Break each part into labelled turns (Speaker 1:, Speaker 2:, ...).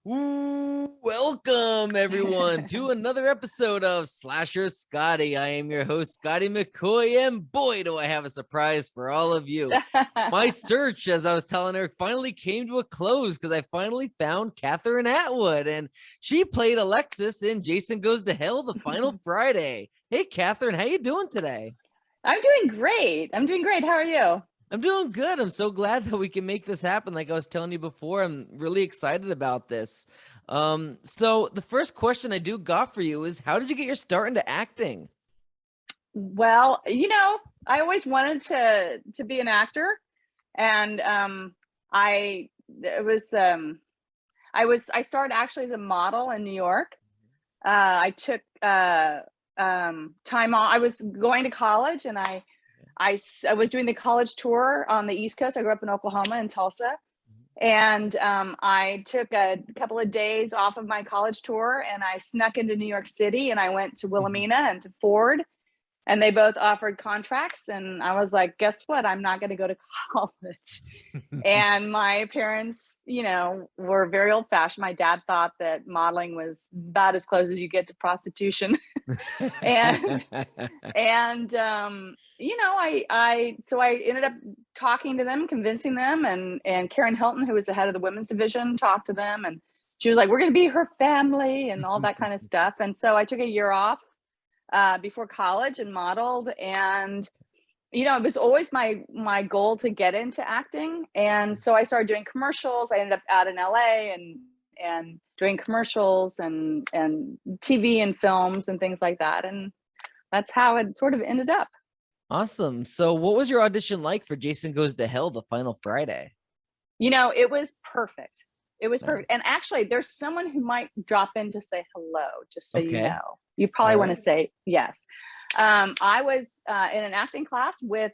Speaker 1: Ooh, welcome everyone to another episode of Slasher Scotty. I am your host, Scotty McCoy, and boy, do I have a surprise for all of you. My search, as I was telling her, finally came to a close because I finally found Kathryn Atwood, and she played Alexis in Jason Goes to Hell the final Friday. Hey, Kathryn, how you doing today?
Speaker 2: I'm doing great. How are you?
Speaker 1: I'm doing good. I'm so glad that we can make this happen. Like I was telling you before, I'm really excited about this. So the first question I do got for you is, how did you get your start into acting?
Speaker 2: Well, I always wanted to be an actor, and I started actually as a model in New York. I took time off. I was going to college, and I was doing the college tour on the East Coast. I grew up in Oklahoma in Tulsa. And I took a couple of days off of my college tour and I snuck into New York City and I went to Wilhelmina and to Ford, and they both offered contracts. And I was like, guess what? I'm not going to go to college. And my parents, were very old fashioned. My dad thought that modeling was about as close as you get to prostitution. and and I ended up talking to them, convincing them, and Karen Hilton, who was the head of the women's division, talked to them, and she was like, we're going to be her family and all that kind of stuff. And so I took a year off before college and modeled, and it was always my goal to get into acting. And so I started doing commercials. I ended up out in LA and doing commercials and TV and films and things like that. And that's how it sort of ended up.
Speaker 1: Awesome. So what was your audition like for Jason Goes to Hell the final Friday?
Speaker 2: It was perfect. It was
Speaker 1: Nice.
Speaker 2: perfect. And actually, there's someone who might drop in to say hello, just so you
Speaker 1: Okay.
Speaker 2: know. You probably
Speaker 1: All
Speaker 2: want
Speaker 1: right.
Speaker 2: to say yes. I was in an acting class with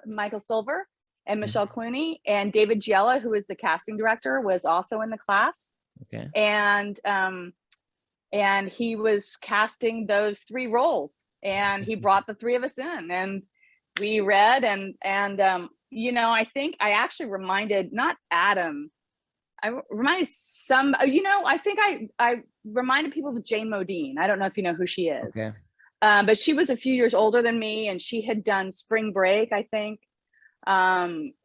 Speaker 2: Michael Silver and Michelle Clooney, and David Giella, who is the casting director, was also in the class.
Speaker 1: Okay.
Speaker 2: And he was casting those three roles, and he brought the three of us in, and we read, and I think I actually reminded, not Adam, I reminded I think I reminded people of Jane Modine. I don't know if you know who she is.
Speaker 1: Okay.
Speaker 2: But she was a few years older than me, and she had done Spring Break, I think,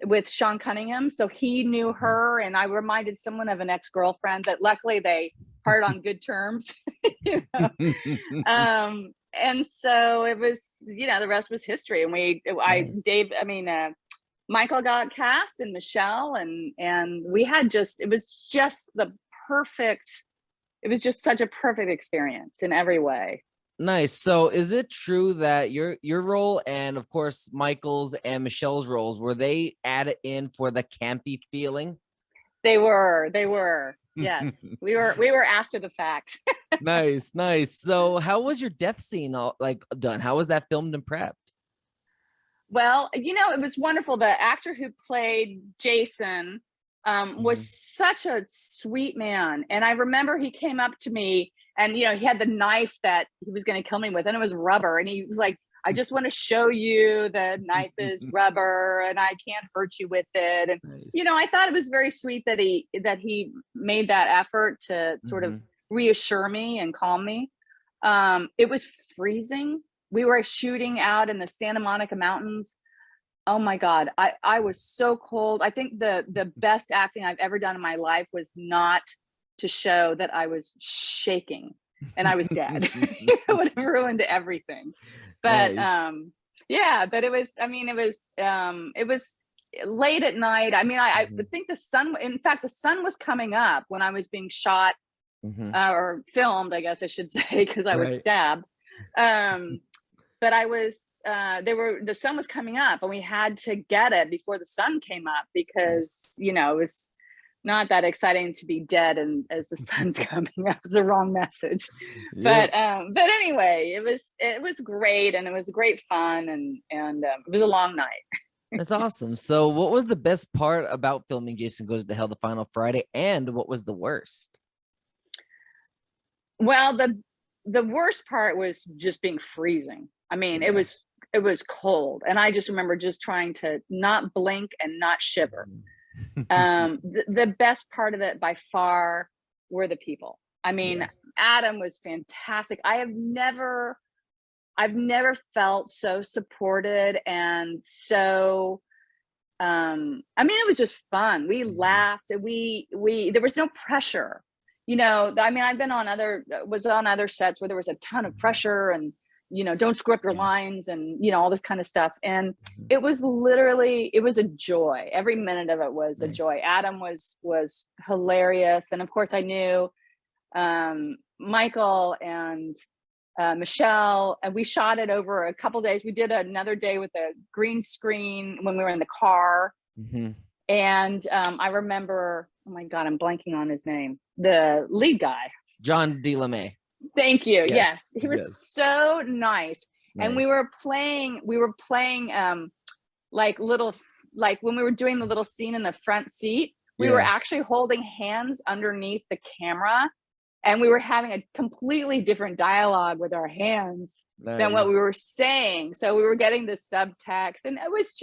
Speaker 2: with Sean Cunningham. So he knew her, and I reminded someone of an ex-girlfriend that luckily they parted on good terms. And so it was, the rest was history. And Michael got cast, and Michelle, and we had it was just such a perfect experience in every way.
Speaker 1: Nice. So is it true that your role, and of course Michael's and Michelle's roles, were they added in for the campy feeling?
Speaker 2: They were. Yes. We were after the fact.
Speaker 1: Nice. So how was your death scene done? How was that filmed and prepped?
Speaker 2: Well, it was wonderful. The actor who played Jason was such a sweet man. And I remember he came up to me, and, he had the knife that he was going to kill me with, and it was rubber. And he was like, I just want to show you the knife is rubber and I can't hurt you with it. And,
Speaker 1: Nice.
Speaker 2: I thought it was very sweet that he made that effort to sort of reassure me and calm me. It was freezing. We were shooting out in the Santa Monica Mountains. Oh my God. I was so cold. I think the best acting I've ever done in my life was not to show that I was shaking and I was dead. It would have ruined everything. But
Speaker 1: Nice.
Speaker 2: but it was late at night. I would think the sun was coming up when I was being shot or filmed, I guess I should say, because I was stabbed. But the sun was coming up, and we had to get it before the sun came up, because, it was not that exciting to be dead and as the sun's coming up. It's the wrong message.
Speaker 1: Yep.
Speaker 2: But anyway, it was great, and it was great fun, and it was a long night.
Speaker 1: That's awesome. So what was the best part about filming Jason Goes to Hell the final Friday, and what was the worst?
Speaker 2: Well, the worst part was just being freezing. It was cold, and I just remember just trying to not blink and not shiver. The best part of it by far were the people. I mean, Adam was fantastic. I've never felt so supported and so I mean, it was just fun. We laughed and we there was no pressure. You know, I mean, I've been on other sets where there was a ton of pressure and, you know, don't screw up your lines and, you know, all this kind of stuff. And it was a joy. Every minute of it was a joy. Adam was hilarious. And of course I knew Michael and Michelle, and we shot it over a couple days. We did another day with a green screen when we were in the car. And I remember, oh my God, I'm blanking on his name. The lead guy.
Speaker 1: John DeLaMay.
Speaker 2: Thank you. Yes. He was so nice. And we were playing like when we were doing the little scene in the front seat, we were actually holding hands underneath the camera. And we were having a completely different dialogue with our hands than what we were saying. So we were getting the subtext, and it was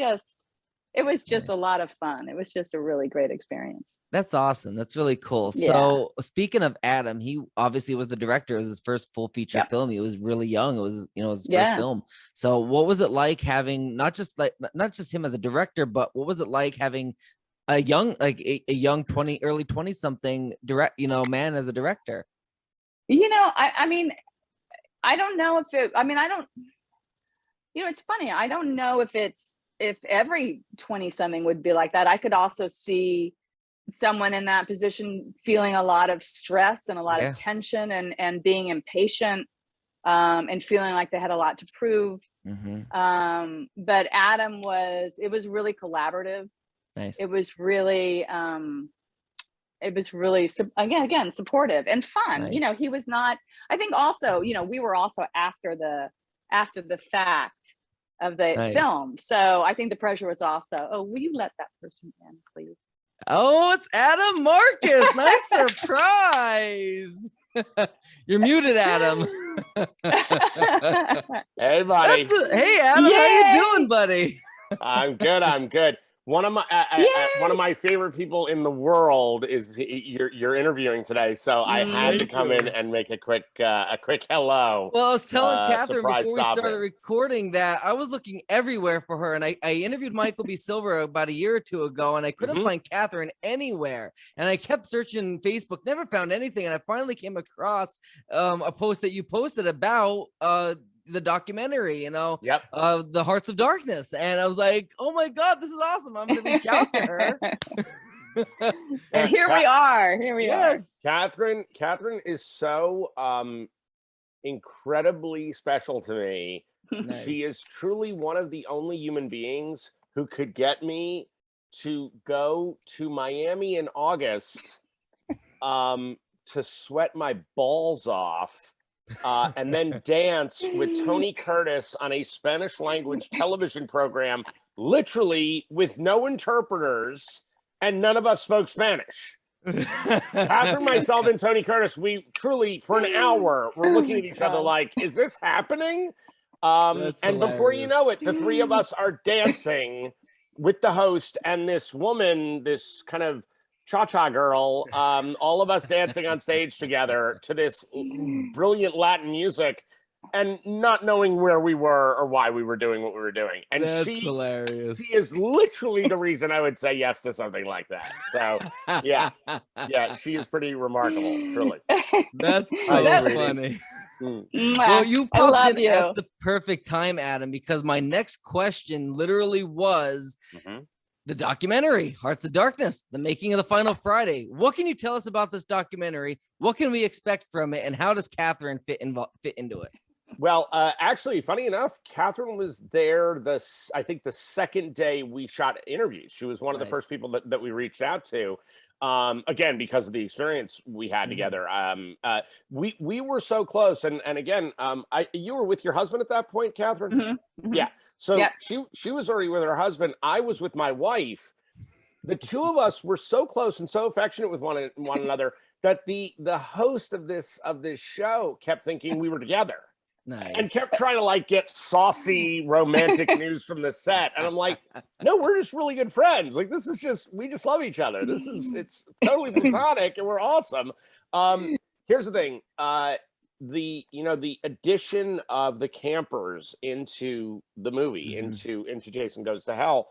Speaker 2: just a lot of fun. It was just a really great experience.
Speaker 1: That's awesome. That's really cool. So speaking of Adam, he obviously was the director. It was his first full feature film. He was really young. It was, you know, his first film. So what was it like having not just him as a director, but what was it like having a young 20, early 20 something man as a director?
Speaker 2: You know, I mean, I don't know it's funny. I don't know if every 20 something would be like that. I could also see someone in that position feeling a lot of stress and a lot of tension and being impatient and feeling like they had a lot to prove. But Adam it was really collaborative.
Speaker 1: Nice.
Speaker 2: It was really again supportive and fun. Nice. You know, he was not, I think also, you know, we were also after the fact of the film. So I think the pressure was also, oh, will you let that person in, please?
Speaker 1: Oh, it's Adam Marcus. Nice surprise. You're muted, Adam.
Speaker 3: Hey, buddy.
Speaker 1: Hey, Adam. Yay. How you doing, buddy?
Speaker 3: I'm good. One of my favorite people in the world is you're interviewing today, so I had to come in and make a quick hello.
Speaker 1: Well, I was telling Kathryn before we started recording that I was looking everywhere for her, and I interviewed Michael B. Silver about a year or two ago, and I couldn't find Kathryn anywhere, and I kept searching Facebook, never found anything, and I finally came across a post that you posted about the documentary, you know, The Hearts of Darkness, and I was like, oh my God, this is awesome. I'm gonna reach out to her.
Speaker 2: And here we are.
Speaker 3: Kathryn is so incredibly special to me. Nice. She is truly one of the only human beings who could get me to go to Miami in August to sweat my balls off and then dance with Tony Curtis on a Spanish language television program, literally with no interpreters, and none of us spoke Spanish. Kathryn, myself, and Tony Curtis, we truly, for an hour, were looking at each other like, is this happening? And before you know it, the three of us are dancing with the host and this woman, this kind of cha-cha girl, all of us dancing on stage together to this brilliant Latin music and not knowing where we were or why we were doing what we were doing. And
Speaker 1: that's hilarious.
Speaker 3: She is literally the reason I would say yes to something like that. So yeah, she is pretty remarkable, truly.
Speaker 1: That's so funny. Well, you popped in at the perfect time, Adam, because my next question literally was the documentary, Hearts of Darkness, the making of the final Friday. What can you tell us about this documentary? What can we expect from it? And how does Kathryn fit into it?
Speaker 3: Well, actually, funny enough, Kathryn was there I think the second day we shot interviews. She was one of the first people that we reached out to. Again, because of the experience we had together. We were so close. And again, you were with your husband at that point, Kathryn? Yeah. So she was already with her husband. I was with my wife. The two of us were so close and so affectionate with one another that the host of this show kept thinking we were together.
Speaker 1: Nice.
Speaker 3: And kept trying to like get saucy romantic news from the set. And I'm like, no, we're just really good friends. Like, this is just, we just love each other. It's totally platonic and we're awesome. Here's the thing. The addition of the campers into the movie, into Jason Goes to Hell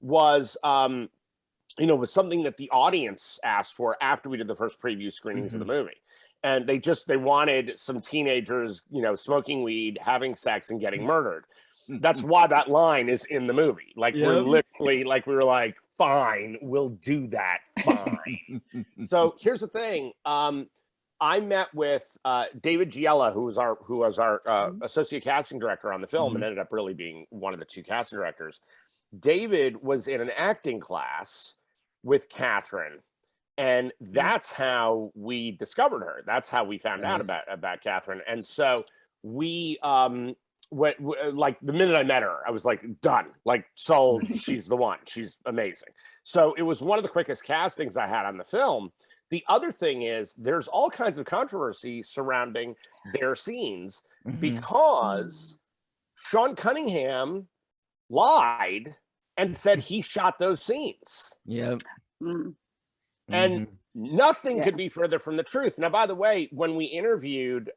Speaker 3: was, was something that the audience asked for after we did the first preview screenings of the movie. And they wanted some teenagers, smoking weed, having sex, and getting murdered. That's why that line is in the movie. Like, we're literally, like, we were like, fine, we'll do that, fine. So here's the thing. I met with David Giella, who was our associate casting director on the film, and ended up really being one of the two casting directors. David was in an acting class with Kathryn. And that's how we discovered her. That's how we found out about Kathryn. And so we, like the minute I met her, I was like, done, like sold. She's the one. She's amazing. So it was one of the quickest castings I had on the film. The other thing is there's all kinds of controversy surrounding their scenes because Sean Cunningham lied and said he shot those scenes.
Speaker 1: Yep.
Speaker 3: And nothing could be further from the truth. Now, by the way, when we interviewed,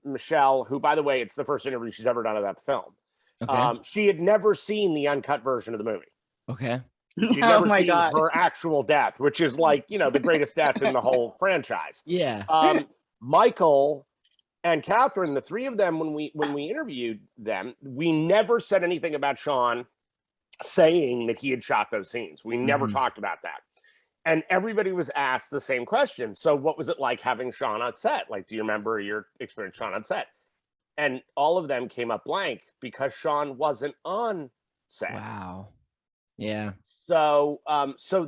Speaker 3: Michelle, who, by the way, it's the first interview she's ever done about the film. Okay. She had never seen the uncut version of the movie.
Speaker 1: Okay.
Speaker 3: She'd never seen her actual death, which is like, the greatest death in the whole franchise.
Speaker 1: Yeah.
Speaker 3: Michael and Kathryn, the three of them, when we interviewed them, we never said anything about Sean saying that he had shot those scenes. We never talked about that. And everybody was asked the same question. So what was it like having Sean on set? Like, do you remember your experience Sean on set? And all of them came up blank because Sean wasn't on set.
Speaker 1: Wow. Yeah.
Speaker 3: So,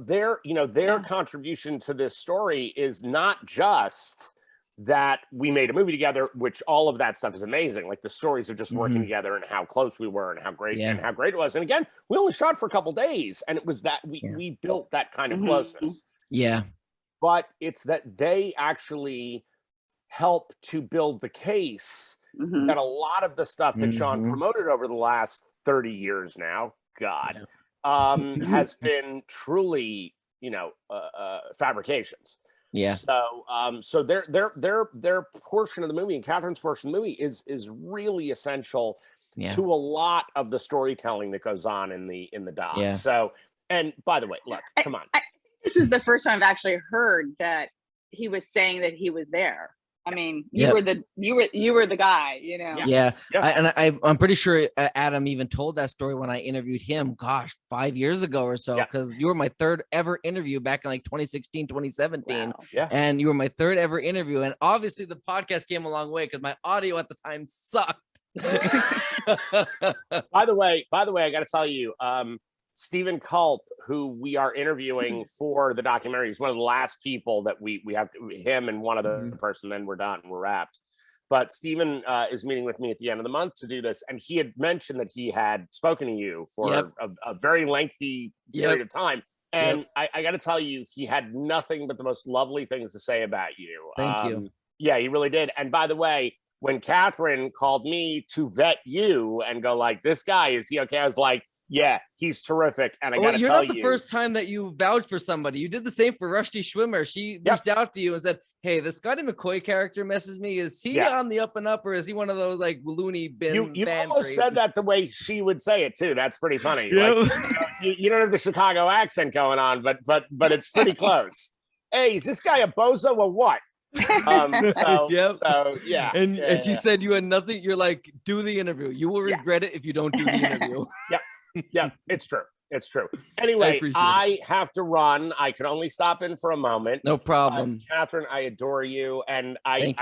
Speaker 3: their contribution to this story is not just that we made a movie together, which all of that stuff is amazing. Like the stories of just working together and how close we were and how great it was. And again, we only shot for a couple days, and it was that we built that kind of closeness.
Speaker 1: Yeah.
Speaker 3: But it's that they actually help to build the case that a lot of the stuff that Sean promoted over the last 30 years now, has been truly, fabrications.
Speaker 1: Yeah.
Speaker 3: So their portion of the movie and Kathryn's portion of the movie is really essential to a lot of the storytelling that goes on in the doc.
Speaker 1: Yeah.
Speaker 3: So, and by the way, look, come on.
Speaker 2: This is the first time I've actually heard that he was saying that he was there. I mean, you were the guy,
Speaker 1: Yeah. I'm pretty sure Adam even told that story when I interviewed him, 5 years ago or so, because you were my third ever interview back in like 2016, 2017. Wow. Yeah. And you were my third ever interview. And obviously the podcast came a long way because my audio at the time sucked.
Speaker 3: By the way, I got to tell you, Stephen Culp, who we are interviewing for the documentary, is one of the last people that we have him and one other person, then we're done, we're wrapped. But Stephen is meeting with me at the end of the month to do this. And he had mentioned that he had spoken to you for a very lengthy period of time. And I got to tell you, he had nothing but the most lovely things to say about you.
Speaker 1: Thank you.
Speaker 3: Yeah, he really did. And by the way, when Kathryn called me to vet you and go like, this guy, is he okay? I was like, yeah, he's terrific. And I got to tell you,
Speaker 1: you're not the first time that you vouched for somebody. You did the same for Rusty Schwimmer. She reached out to you and said, hey, the Scotty McCoy character messaged me. Is he on the up and up, or is he one of those like loony bin?
Speaker 3: You almost said that the way she would say it too. That's pretty funny. Like, you don't have the Chicago accent going on, but it's pretty close. Hey, is this guy a bozo or what? And she said you had nothing. You're like, do the interview. You will regret it if you don't do the interview. Yeah, it's true. It's true. Anyway, I have to run. I can only stop in for a moment.
Speaker 1: No problem.
Speaker 3: Kathryn, I adore you. And I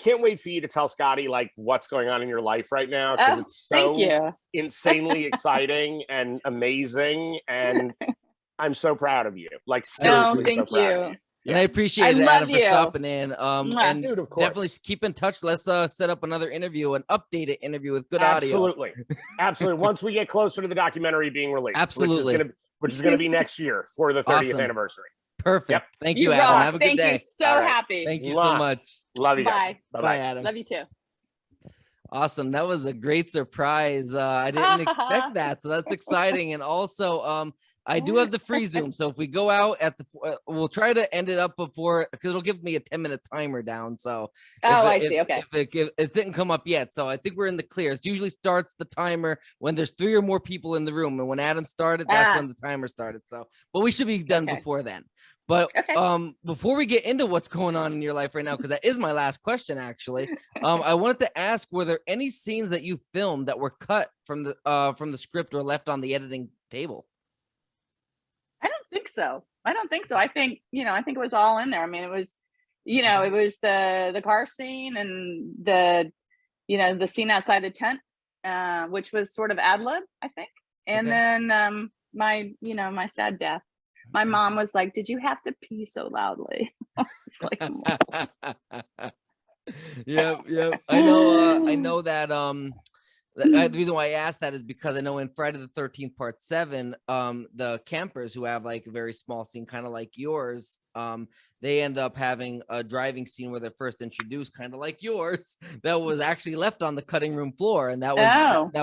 Speaker 3: can't wait for you to tell Scotty like what's going on in your life right now, because it's so insanely exciting and amazing. And I'm so proud of you. Like, seriously,
Speaker 2: thank
Speaker 3: so proud of you.
Speaker 1: And I appreciate it, Adam, for stopping in. And
Speaker 3: dude, of course.
Speaker 1: Definitely keep in touch. Let's set up another interview, an updated interview with good audio.
Speaker 3: Absolutely. Once we get closer to the documentary being released.
Speaker 1: Absolutely.
Speaker 3: Which is going to be next year for the 30th anniversary.
Speaker 1: Perfect. Yep. Thank you, Adam. Have a good day.
Speaker 2: Thank you. So happy.
Speaker 1: Thank you so much.
Speaker 3: Love you guys.
Speaker 2: Bye.
Speaker 1: Bye, Adam.
Speaker 2: Love you too.
Speaker 1: Awesome. That was a great surprise. I didn't expect that. So that's exciting. And also, I do have the free Zoom. So if we go out at the, we'll try to end it up before, because it'll give me a 10-minute timer down. So
Speaker 2: I see. Okay.
Speaker 1: If it didn't come up yet. So I think we're in the clear. It usually starts the timer when there's 3 or more people in the room. And when Adam started, that's when the timer started. So, but we should be done before then. But before we get into what's going on in your life right now, because that is my last question, actually, I wanted to ask: were there any scenes that you filmed that were cut from the script or left on the editing table?
Speaker 2: I don't think so. I think it was all in there. I mean, it was, it was the car scene and the scene outside the tent, which was sort of ad lib, I think, and then my sad death. My mom was like, "Did you have to pee so loudly?" I was like,
Speaker 1: Yep. I know that the reason why I asked that is because I know in Friday the 13th Part 7, the campers who have like a very small scene, kind of like yours, they end up having a driving scene where they're first introduced, kind of like yours, that was actually left on the cutting room floor, and that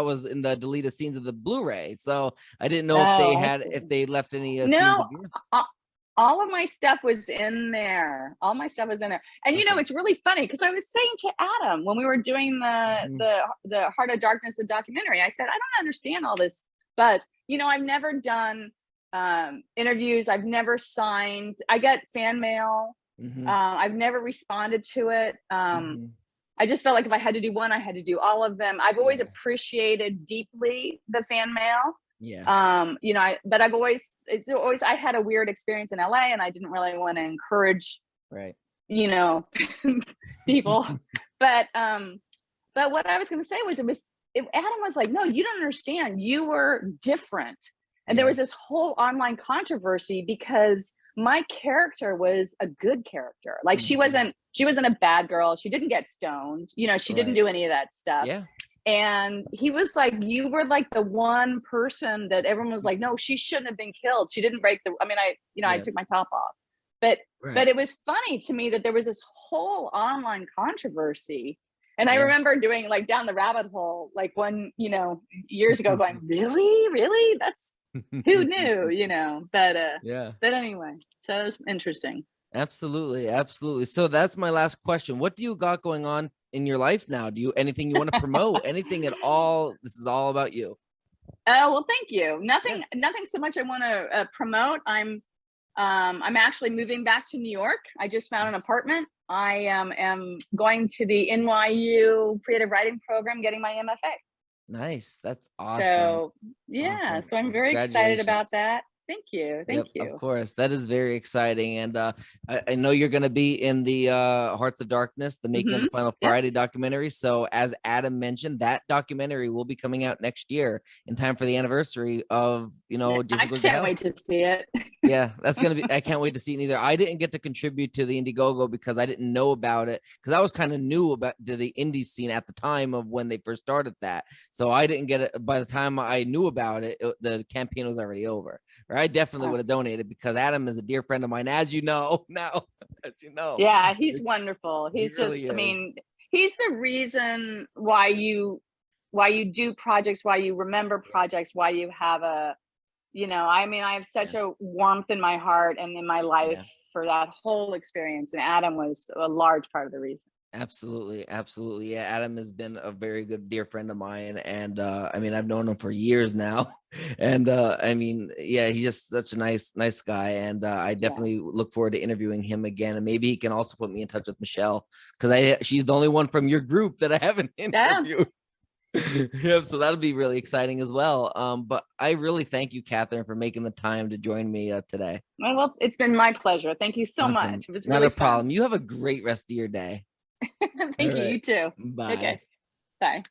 Speaker 1: was in the deleted scenes of the Blu-ray. So I didn't know if they left any scenes of yours.
Speaker 2: All of my stuff was in there. And it's really funny because I was saying to Adam when we were doing the Heart of Darkness, the documentary, I said, I don't understand all this buzz. I've never done interviews. I've never signed. I get fan mail. I've never responded to it. I just felt like if I had to do one, I had to do all of them. I've always appreciated deeply the fan mail. But I had a weird experience in LA, and I didn't really want to encourage, people. But what I was going to say was, Adam was like, "No, you don't understand. You were different." And there was this whole online controversy because my character was a good character. Like she wasn't a bad girl. She didn't get stoned. She didn't do any of that stuff.
Speaker 1: Yeah.
Speaker 2: And he was like, you were like the one person that everyone was like, no, she shouldn't have been killed. She didn't break I took my top off. But it was funny to me that there was this whole online controverscy. And I remember doing like down the rabbit hole, like years ago going, really? That's who knew, but anyway, so it was interesting.
Speaker 1: Absolutely. So that's my last question. What do you got going on in your life now? Anything you want to promote? Anything at all? This is all about you.
Speaker 2: Oh, well, thank you. Nothing so much I want to promote. I'm actually moving back to New York. I just found an apartment. I am going to the NYU creative writing program, getting my MFA.
Speaker 1: Nice. That's awesome.
Speaker 2: So awesome. So I'm very excited about that. Thank you.
Speaker 1: Of course. That is very exciting. And I know you're going to be in the Hearts of Darkness, the Making of the Final Friday documentary. So as Adam mentioned, that documentary will be coming out next year in time for the anniversary of,
Speaker 2: I can't wait to see it.
Speaker 1: Yeah, that's going to be, I can't wait to see it either. I didn't get to contribute to the Indiegogo because I didn't know about it, because I was kind of new about the indie scene at the time of when they first started that. So I didn't get it. By the time I knew about it, the campaign was already over. Or I definitely would have donated, because Adam is a dear friend of mine, as you know now.
Speaker 2: Yeah, he's wonderful. He's he's the reason why you do projects, why you remember projects, why you have I have such a warmth in my heart and in my life for that whole experience. And Adam was a large part of the reason.
Speaker 1: Absolutely. Yeah, Adam has been a very good dear friend of mine, and I've known him for years now, and he's just such a nice guy, and I definitely look forward to interviewing him again, and maybe he can also put me in touch with Michelle, because she's the only one from your group that I haven't interviewed. So that'll be really exciting as well. But I really thank you, Kathryn, for making the time to join me today.
Speaker 2: Well, it's been my pleasure. Thank you so much. It was really
Speaker 1: not a problem. You have a great rest of your day.
Speaker 2: Thank you. You too.
Speaker 1: Bye.
Speaker 2: Okay. Bye.